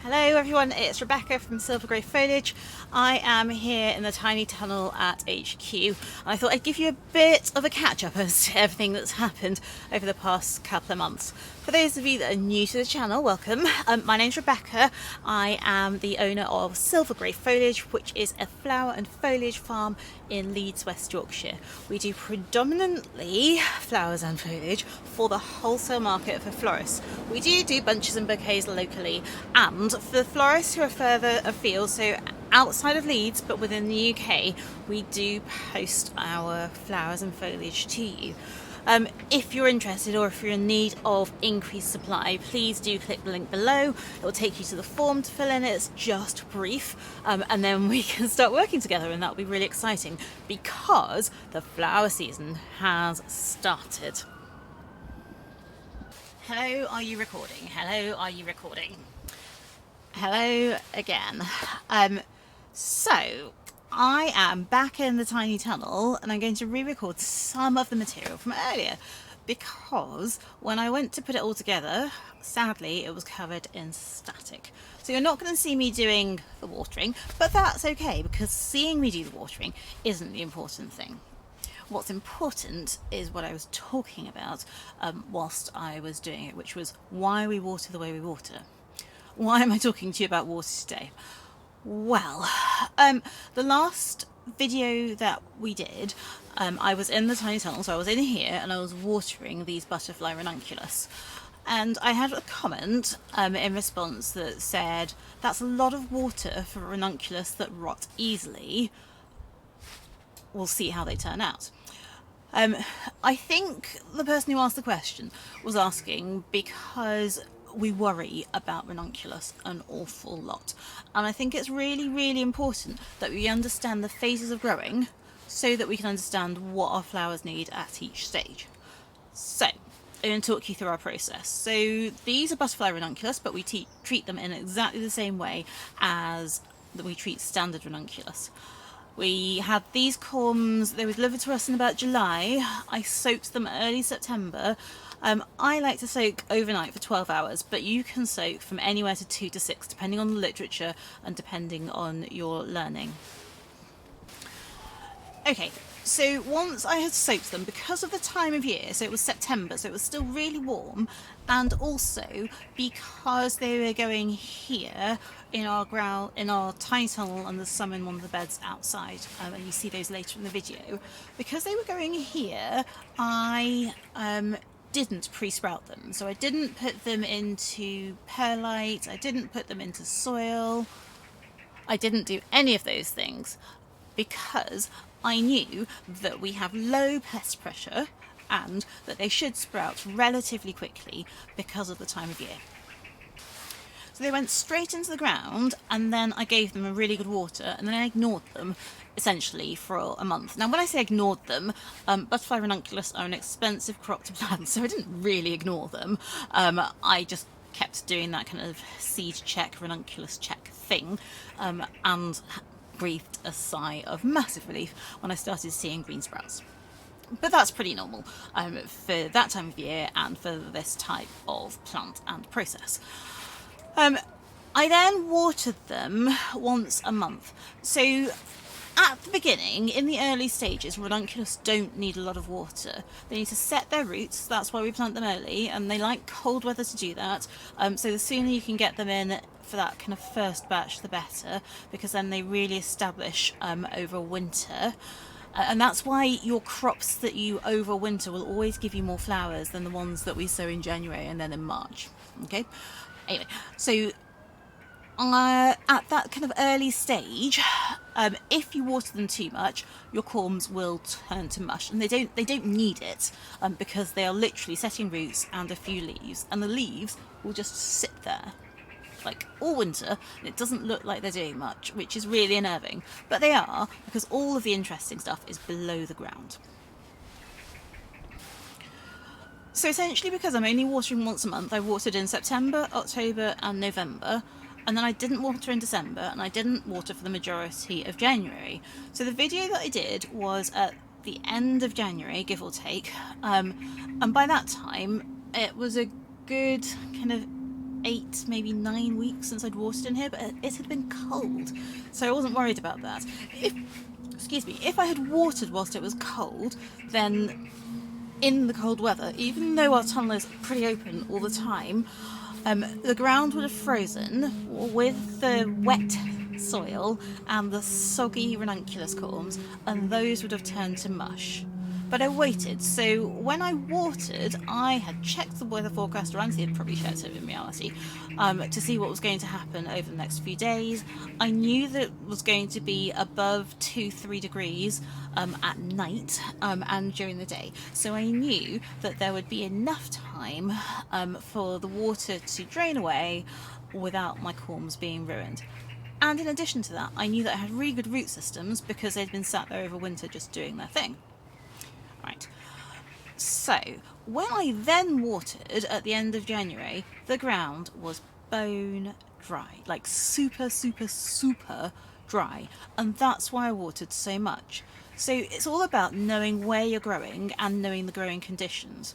Hello everyone, it's Rebecca from Silver Grey Foliage. I am here in the tiny tunnel at HQ and I thought I'd give you a bit of a catch up as to everything that's happened over the past couple of months. For those of you that are new to the channel, welcome. My name's Rebecca. I am the owner of Silver Grey Foliage, which is a flower and foliage farm in Leeds, West Yorkshire. We do predominantly flowers and foliage for the wholesale market for florists. We do bunches and bouquets locally, and for the florists who are further afield, so outside of Leeds but within the UK, we do post our flowers and foliage to you. If you're interested or if you're in need of increased supply, please do click the link below. It will take you to the form to fill in. It's just brief, and then we can start working together, and that'll be really exciting because the flower season has started. Hello, are you recording? Hello, are you recording? Hello again. So I am back in the tiny tunnel and I'm going to re-record some of the material from earlier because when I went to put it all together, sadly it was covered in static. So you're not going to see me doing the watering, but that's okay because seeing me do the watering isn't the important thing. What's important is what I was talking about whilst I was doing it, which was why we water the way we water. Why am I talking to you about water today? Well, the last video that we did, I was in the tiny tunnel, so I was in here and I was watering these butterfly ranunculus. And I had a comment in response that said, that's a lot of water for ranunculus that rot easily. We'll see how they turn out. I think the person who asked the question was asking because we worry about ranunculus an awful lot, and I think it's really important that we understand the phases of growing so that we can understand what our flowers need at each stage. So I'm going to talk you through our process. So these are butterfly ranunculus, but we treat them in exactly the same way as we treat standard ranunculus. We had these corms, they were delivered to us in about July. I soaked them early September. I like to soak overnight for 12 hours, but you can soak from anywhere to 2 to 6, depending on the literature and depending on your learning. Okay, so once I had soaked them, because of the time of year, so it was September, so it was still really warm, and also because they were going here in our tiny tunnel, and there's some in one of the beds outside, and you see those later in the video. Because they were going here, I didn't pre-sprout them, so I didn't put them into perlite, I didn't put them into soil, I didn't do any of those things because I knew that we have low pest pressure and that they should sprout relatively quickly because of the time of year. So they went straight into the ground, and then I gave them a really good water, and then I ignored them essentially for a month. Now when I say ignored them, butterfly ranunculus are an expensive crop to plant, so I didn't really ignore them. I just kept doing that kind of seed check, ranunculus check thing, and breathed a sigh of massive relief when I started seeing green sprouts. But that's pretty normal for that time of year and for this type of plant and process. I then watered them once a month. So at the beginning, in the early stages, ranunculus don't need a lot of water. They need to set their roots, that's why we plant them early, and they like cold weather to do that. So the sooner you can get them in for that kind of first batch, the better, because then they really establish over winter. And that's why your crops that you overwinter will always give you more flowers than the ones that we sow in January and then in March. Okay? Anyway, so at that kind of early stage, if you water them too much, your corms will turn to mush, and they don't need it because they are literally setting roots and a few leaves, and the leaves will just sit there like all winter, and it doesn't look like they're doing much, which is really unnerving, but they are, because all of the interesting stuff is below the ground. So essentially, because I'm only watering once a month, I watered in September, October and November, and then I didn't water in December, and I didn't water for the majority of January. So the video that I did was at the end of January, give or take, and by that time it was a good kind of 8, maybe 9 weeks since I'd watered in here, but it had been cold, so I wasn't worried about that. If I had watered whilst it was cold, then in the cold weather, even though our tunnel is pretty open all the time, the ground would have frozen with the wet soil and the soggy ranunculus corms, and those would have turned to mush. But I waited, so when I watered, I had checked the weather forecast, or Anthony had probably checked it in reality, to see what was going to happen over the next few days. I knew that it was going to be above 2-3 degrees at night and during the day, so I knew that there would be enough time for the water to drain away without my corms being ruined. And in addition to that, I knew that I had really good root systems because they'd been sat there over winter just doing their thing. Right, so when I then watered at the end of January, the ground was bone dry, like super dry, and that's why I watered so much. So it's all about knowing where you're growing and knowing the growing conditions.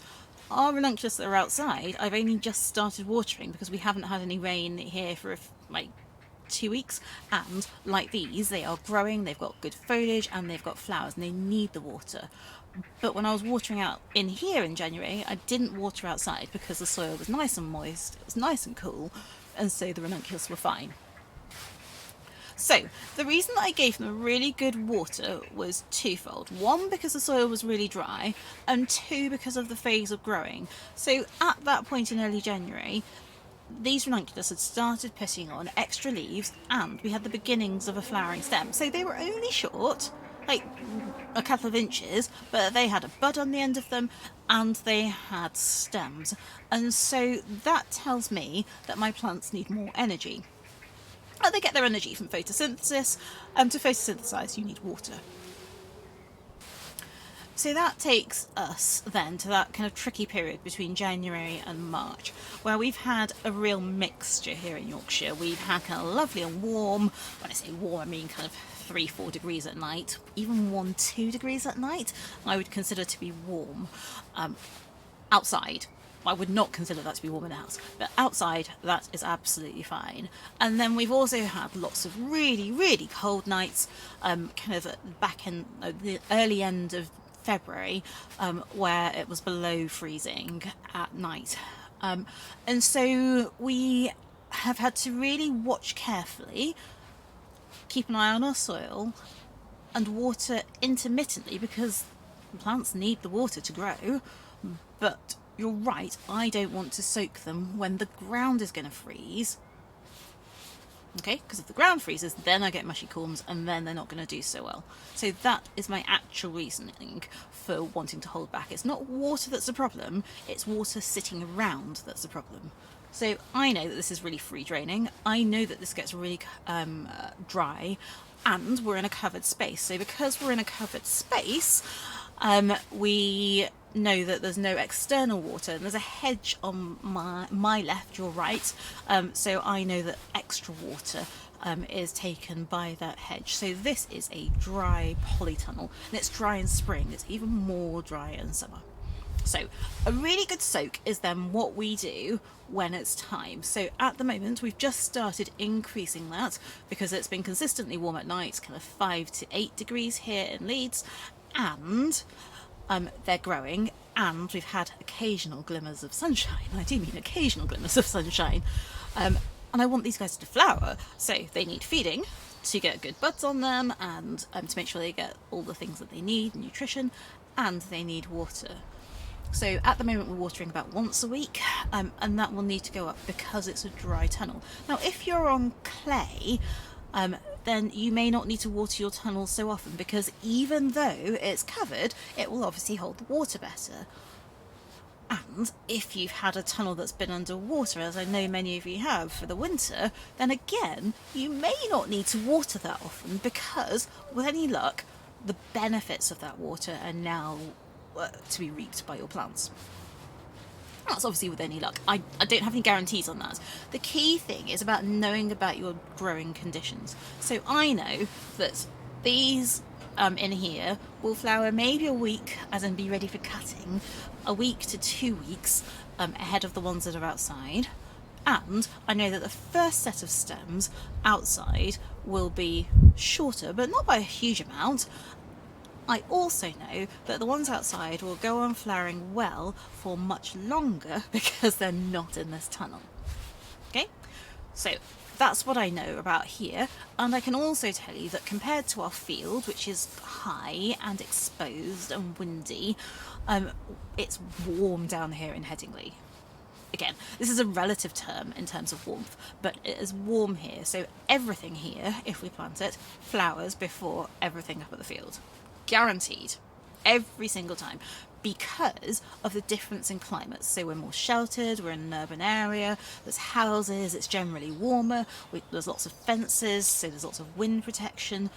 Our ranunculus that are outside, I've only just started watering because we haven't had any rain here for like 2 weeks, and like these, they are growing, they've got good foliage and they've got flowers and they need the water. But when I was watering out in here in January, I didn't water outside because the soil was nice and moist, it was nice and cool, and so the ranunculus were fine. So the reason that I gave them really good water was twofold. One, because the soil was really dry, and two, because of the phase of growing. So at that point in early January, these ranunculus had started putting on extra leaves, and we had the beginnings of a flowering stem. So they were only short, like a couple of inches, but they had a bud on the end of them and they had stems. And so that tells me that my plants need more energy. They get their energy from photosynthesis, and to photosynthesize you need water. So that takes us then to that kind of tricky period between January and March, where we've had a real mixture here in Yorkshire. We've had kind of lovely and warm, when I say warm I mean kind of 3-4 degrees at night, even 1-2 degrees at night I would consider to be warm. Outside, I would not consider that to be warm in the house, but outside that is absolutely fine. And then we've also had lots of really cold nights, kind of at the back end, the early end of February, where it was below freezing at night. And so we have had to really watch carefully, keep an eye on our soil, and water intermittently because plants need the water to grow. But you're right, I don't want to soak them when the ground is going to freeze. Okay, because if the ground freezes, then I get mushy corms and then they're not going to do so well. So that is my actual reasoning for wanting to hold back. It's not water that's the problem, it's water sitting around that's the problem. So I know that this is really free draining, I know that this gets really dry, and we're in a covered space. So because we're in a covered space, we know that there's no external water, and there's a hedge on my left, your right, so I know that extra water is taken by that hedge. So this is a dry polytunnel, and it's dry in spring, it's even more dry in summer. So a really good soak is then what we do when it's time. So at the moment we've just started increasing that because it's been consistently warm at night, kind of 5 to 8 degrees here in Leeds, and they're growing, and we've had occasional glimmers of sunshine. I do mean occasional glimmers of sunshine. And I want these guys to flower, so they need feeding to get good buds on them, and to make sure they get all the things that they need, nutrition, and they need water. So at the moment we're watering about once a week, and that will need to go up because it's a dry tunnel. Now if you're on clay, then you may not need to water your tunnel so often, because even though it's covered, it will obviously hold the water better. And if you've had a tunnel that's been underwater, as I know many of you have for the winter, then again, you may not need to water that often, because with any luck, the benefits of that water are now to be reaped by your plants. That's obviously with any luck. I don't have any guarantees on that. The key thing is about knowing about your growing conditions. So I know that these in here will flower maybe a week, as in be ready for cutting, a week to 2 weeks ahead of the ones that are outside. And I know that the first set of stems outside will be shorter, but not by a huge amount. I also know that the ones outside will go on flowering well for much longer because they're not in this tunnel. Okay, so that's what I know about here, and I can also tell you that compared to our field, which is high and exposed and windy, it's warm down here in Headingley. Again, this is a relative term in terms of warmth, but it is warm here, so everything here, if we plant it, flowers before everything up at the field. Guaranteed. Every single time. Because of the difference in climates. So we're more sheltered, we're in an urban area, there's houses, it's generally warmer, there's lots of fences, so there's lots of wind protection,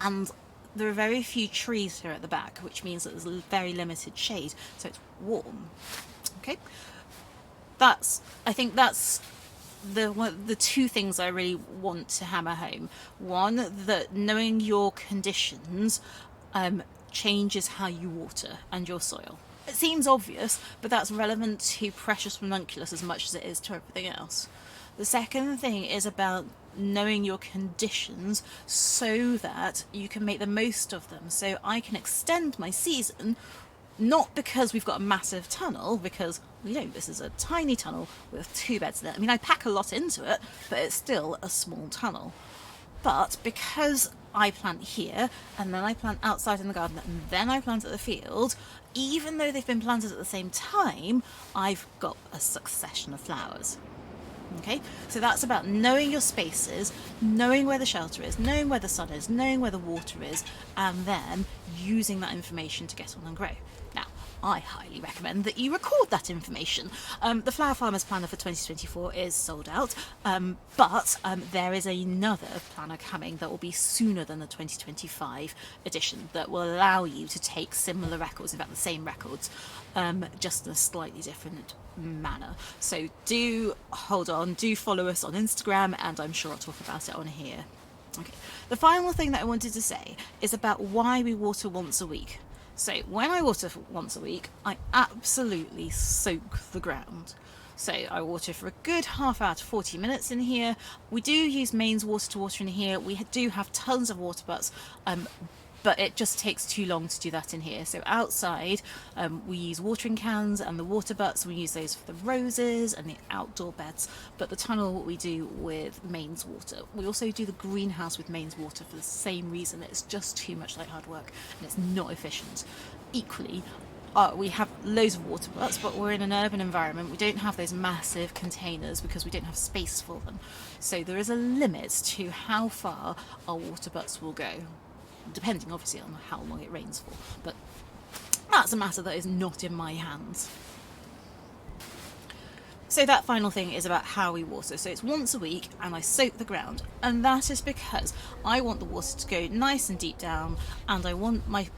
and there are very few trees here at the back, which means that there's very limited shade, so it's warm. Okay? I think that's the two things I really want to hammer home. One, that knowing your conditions changes how you water and your soil. It seems obvious, but that's relevant to precious ranunculus as much as it is to everything else. The second thing is about knowing your conditions so that you can make the most of them. So I can extend my season, not because we've got a massive tunnel, because we don't. This is a tiny tunnel with 2 beds in it. I mean, I pack a lot into it, but it's still a small tunnel. But because I plant here, and then I plant outside in the garden, and then I plant at the field, even though they've been planted at the same time, I've got a succession of flowers. Okay, so that's about knowing your spaces, knowing where the shelter is, knowing where the sun is, knowing where the water is, and then using that information to get on and grow. Now, I highly recommend that you record that information. The Flower Farmers Planner for 2024 is sold out, but there is another planner coming that will be sooner than the 2025 edition that will allow you to take similar records, in fact the same records, just in a slightly different manner. So do hold on, do follow us on Instagram, and I'm sure I'll talk about it on here. Okay. The final thing that I wanted to say is about why we water once a week. So when I water once a week, I absolutely soak the ground. So I water for a good half hour to 40 minutes in here. We do use mains water to water in here. We do have tons of water butts, but it just takes too long to do that in here. So outside, we use watering cans and the water butts. We use those for the roses and the outdoor beds. But the tunnel we do with mains water. We also do the greenhouse with mains water for the same reason. It's just too much like hard work and it's not efficient. Equally, we have loads of water butts, but we're in an urban environment. We don't have those massive containers because we don't have space for them. So there is a limit to how far our water butts will go, depending obviously on how long it rains for, but that's a matter that is not in my hands. So that final thing is about how we water. So it's once a week and I soak the ground, and that is because I want the water to go nice and deep down, and I want my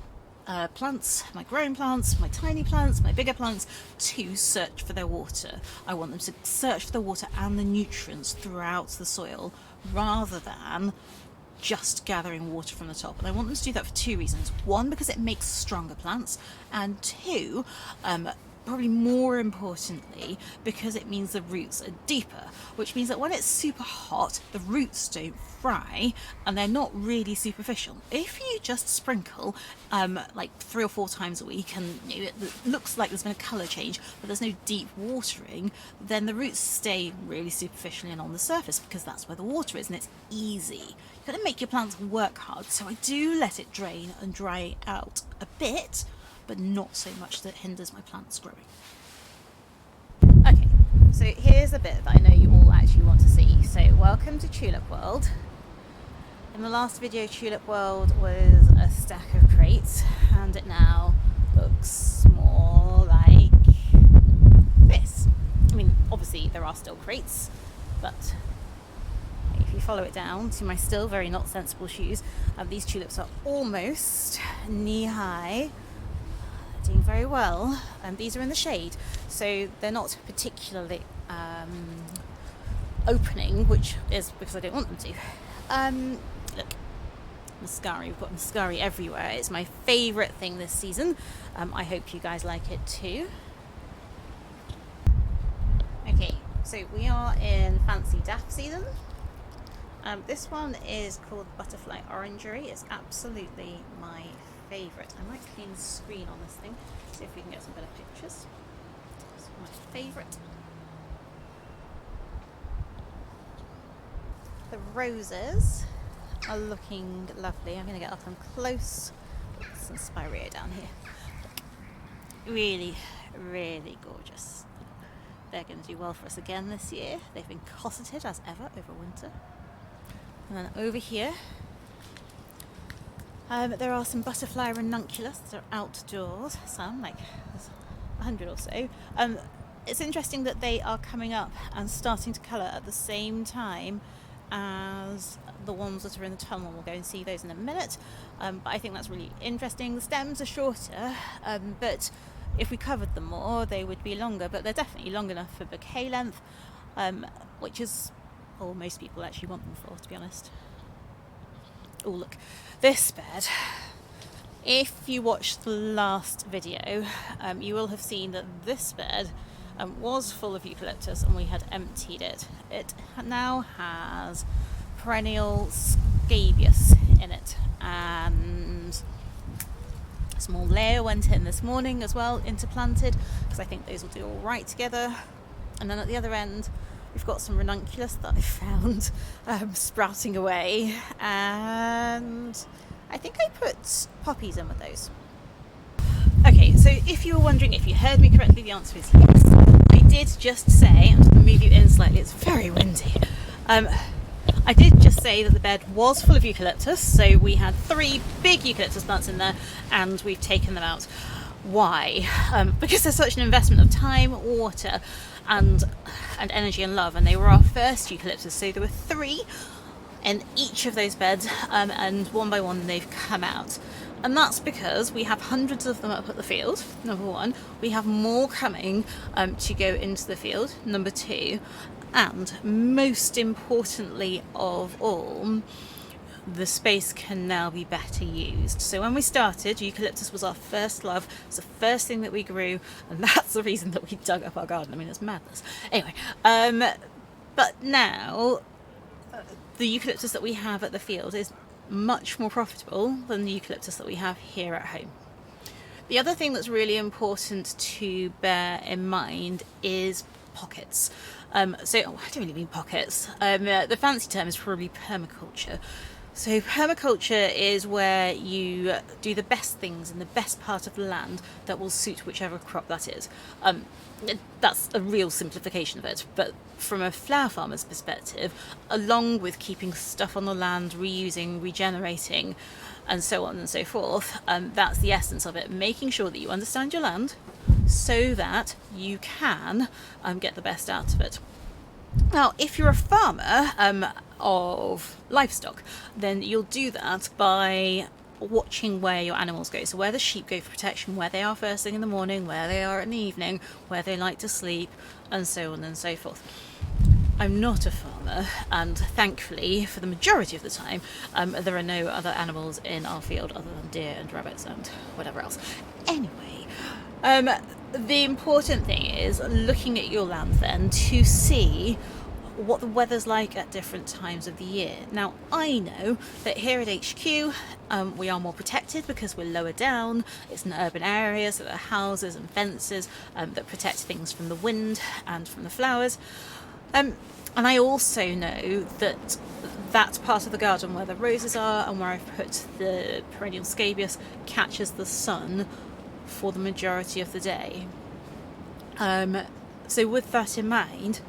plants, my growing plants, my tiny plants, my bigger plants, to search for their water. I want them to search for the water and the nutrients throughout the soil, rather than just gathering water from the top. And I want them to do that for 2 reasons. One, because it makes stronger plants, and 2, probably more importantly, because it means the roots are deeper, which means that when it's super hot, the roots don't fry and they're not really superficial. If you just sprinkle like 3 or 4 times a week, and it looks like there's been a colour change, but there's no deep watering, then the roots stay really superficially and on the surface, because that's where the water is, and it's easy. You've got to make your plants work hard, so I do let it drain and dry out a bit, but not so much that it hinders my plants growing. Okay, so here's a bit that I know you all actually want to see. So welcome to Tulip World. In the last video, Tulip World was a stack of crates, and it now looks more like this. I mean, obviously there are still crates, but if you follow it down to my still very not sensible shoes, these tulips are almost knee-high. Doing very well, and these are in the shade, so they're not particularly opening, which is because I don't want them to. Look, Muscari, we've got Muscari everywhere. It's my favourite thing this season. I hope you guys like it too. Okay, So we are in fancy daff season. This one is called Butterfly Orangery. It's absolutely my favourite. I might clean the screen on this thing, see if we can get some better pictures. It's my favourite. The roses are looking lovely. I'm going to get up and close. There's some spirea down here. Really, really gorgeous. They're going to do well for us again this year. They've been cosseted as ever over winter. And then over here, there are some butterfly ranunculus that are outdoors. Some, like there's 100 or so. It's interesting that they are coming up and starting to colour at the same time as the ones that are in the tunnel. We'll go and see those in a minute. But I think that's really interesting. The stems are shorter, but if we covered them more, they would be longer. But they're definitely long enough for bouquet length, which is all most people actually want them for, to be honest. Oh, look, this bed. If you watched the last video, you will have seen that this bed was full of eucalyptus and we had emptied it. It now has perennial scabious in it, and a small layer went in this morning as well, interplanted, because I think those will do all right together. And then at the other end, we've got some ranunculus that I found sprouting away, and I think I put poppies in with those. Okay, so if you were wondering if you heard me correctly, the answer is yes. I did just say, I'm just going to move you in slightly, it's very windy. I did just say that the bed was full of eucalyptus, so we had 3 big eucalyptus plants in there and we've taken them out. Why? Because there's such an investment of time, water and energy and love, and they were our first eucalyptus, so there were 3 in each of those beds, and one by one they've come out. And that's because we have hundreds of them up at the field, number 1. We have more coming to go into the field, number 2. And most importantly of all, the space can now be better used. So when we started, eucalyptus was our first love. It's the first thing that we grew, and that's the reason that we dug up our garden. I mean, it's madness. Anyway, but now the eucalyptus that we have at the field is much more profitable than the eucalyptus that we have here at home. The other thing that's really important to bear in mind is pockets. I don't really mean pockets. The fancy term is probably permaculture. So permaculture is where you do the best things in the best part of the land that will suit whichever crop that is. That's a real simplification of it, but from a flower farmer's perspective, along with keeping stuff on the land, reusing, regenerating, and so on and so forth, that's the essence of it, making sure that you understand your land so that you can get the best out of it. Now, if you're a farmer of livestock, then you'll do that by watching where your animals go. So where the sheep go for protection, where they are first thing in the morning, where they are in the evening, where they like to sleep, and so on and so forth. I'm not a farmer, and thankfully, for the majority of the time, there are no other animals in our field other than deer and rabbits and whatever else. Anyway, the important thing is looking at your land then to see what the weather's like at different times of the year. Now, I know that here at HQ we are more protected because we're lower down. It's an urban area, so there are houses and fences that protect things from the wind and from the flowers. And I also know that that part of the garden where the roses are and where I've put the perennial scabious catches the sun for the majority of the day. So with that in mind,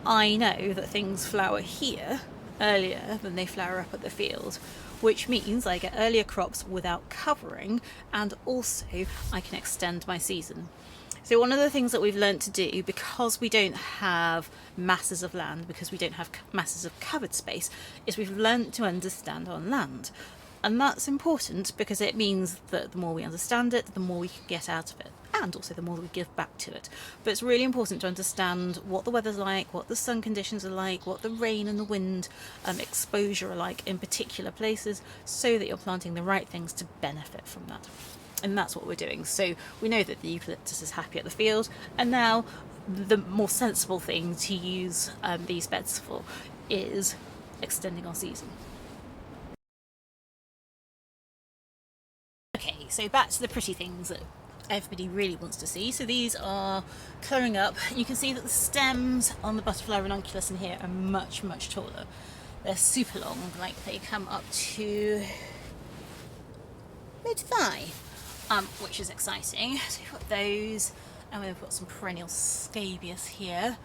I know that things flower here earlier than they flower up at the field, which means I get earlier crops without covering, and also I can extend my season. So one of the things that we've learnt to do, because we don't have masses of land, because we don't have masses of covered space, is we've learnt to understand our land. And that's important because it means that the more we understand it, the more we can get out of it, and also the more that we give back to it. But it's really important to understand what the weather's like, what the sun conditions are like, what the rain and the wind exposure are like in particular places, so that you're planting the right things to benefit from that. And that's what we're doing. So we know that the eucalyptus is happy at the field, and now the more sensible thing to use these beds for is extending our season. Okay, so back to the pretty things that everybody really wants to see. So these are colouring up. You can see that the stems on the butterfly ranunculus in here are much taller. They're super long, like they come up to mid-thigh, which is exciting. So we've got those, and we've got some perennial scabious here.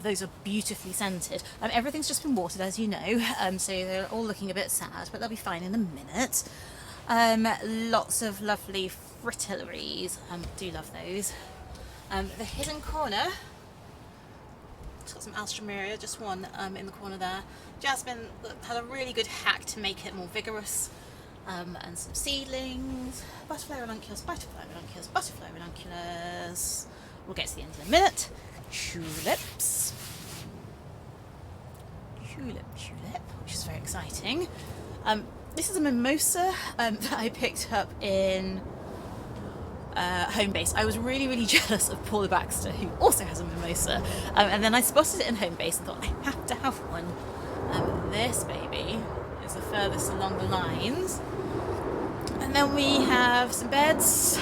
Those are beautifully scented. Everything's just been watered, as you know, so they're all looking a bit sad, but they'll be fine in a minute. Lots of lovely fritillaries, do love those. The hidden corner, it's got some alstroemeria, just one in the corner there. Jasmine had a really good hack to make it more vigorous, and some seedlings, butterfly ranunculus, butterfly ranunculus, butterfly ranunculus. We'll get to the end in a minute. Tulips, tulip, which is very exciting. This is a mimosa that I picked up in home base. I was really jealous of Paula Baxter, who also has a mimosa, and then I spotted it in home base and thought I have to have one. This baby is the furthest along the lines, and then we have some beds,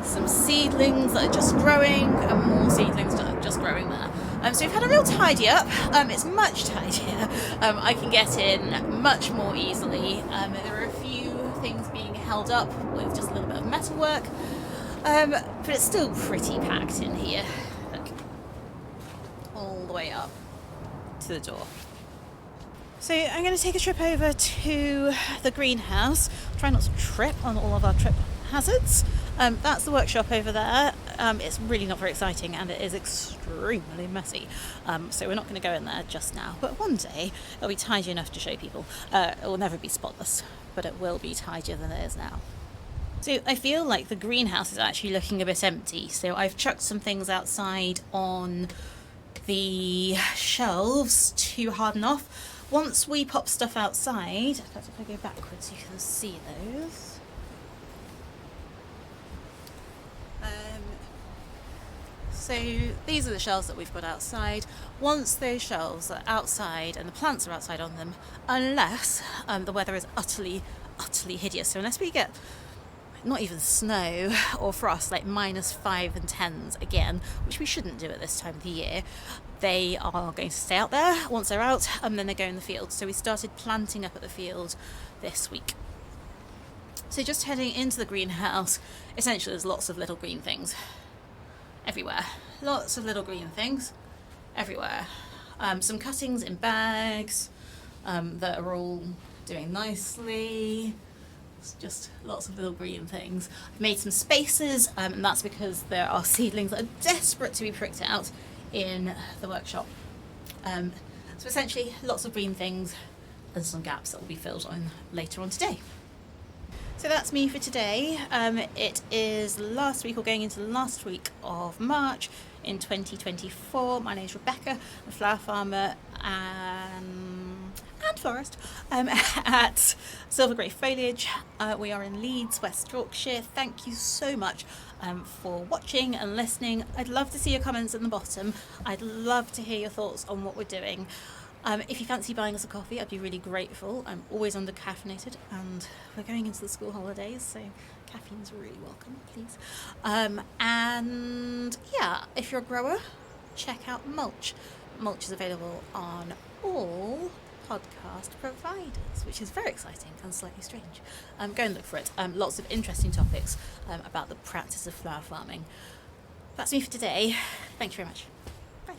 some seedlings that are just growing, and more seedlings that are just growing there. So we've had a real tidy up. It's much tidier. I can get in much more easily. There are a few things being held up with just a little bit of metalwork, but it's still pretty packed in here. Look, all the way up to the door. So I'm going to take a trip over to the greenhouse. Try not to trip on all of our trip hazards. That's the workshop over there. It's really not very exciting, and it is extremely messy. So we're not going to go in there just now. But one day it'll be tidy enough to show people. It will never be spotless, but it will be tidier than it is now. So I feel like the greenhouse is actually looking a bit empty. So I've chucked some things outside on the shelves to harden off. Once we pop stuff outside, in fact, if I go backwards you can see those. So these are the shelves that we've got outside. Once those shelves are outside and the plants are outside on them, unless the weather is utterly hideous, so unless we get not even snow or frost, like -5 and 10s again, which we shouldn't do at this time of the year, they are going to stay out there. Once they're out, and then they go in the field. So we started planting up at the field this week. So just heading into the greenhouse, essentially there's lots of little green things everywhere. Lots of little green things everywhere. Some cuttings in bags that are all doing nicely. It's just lots of little green things. I've made some spaces, and that's because there are seedlings that are desperate to be pricked out in the workshop. So essentially lots of green things and some gaps that will be filled on later on today. So that's me for today. It is last week, or going into the last week of March in 2024. My name's Rebecca. I'm a flower farmer and florist at Silver Grey Foliage. We are in Leeds, West Yorkshire. Thank you so much for watching and listening. I'd love to see your comments at the bottom. I'd love to hear your thoughts on what we're doing. If you fancy buying us a coffee, I'd be really grateful. I'm always under-caffeinated, and we're going into the school holidays, so caffeine's really welcome, please. And yeah, if you're a grower, check out Mulch. Mulch is available on all podcast providers, which is very exciting and slightly strange. Go and look for it. Lots of interesting topics about the practice of flower farming. That's me for today. Thank you very much. Bye.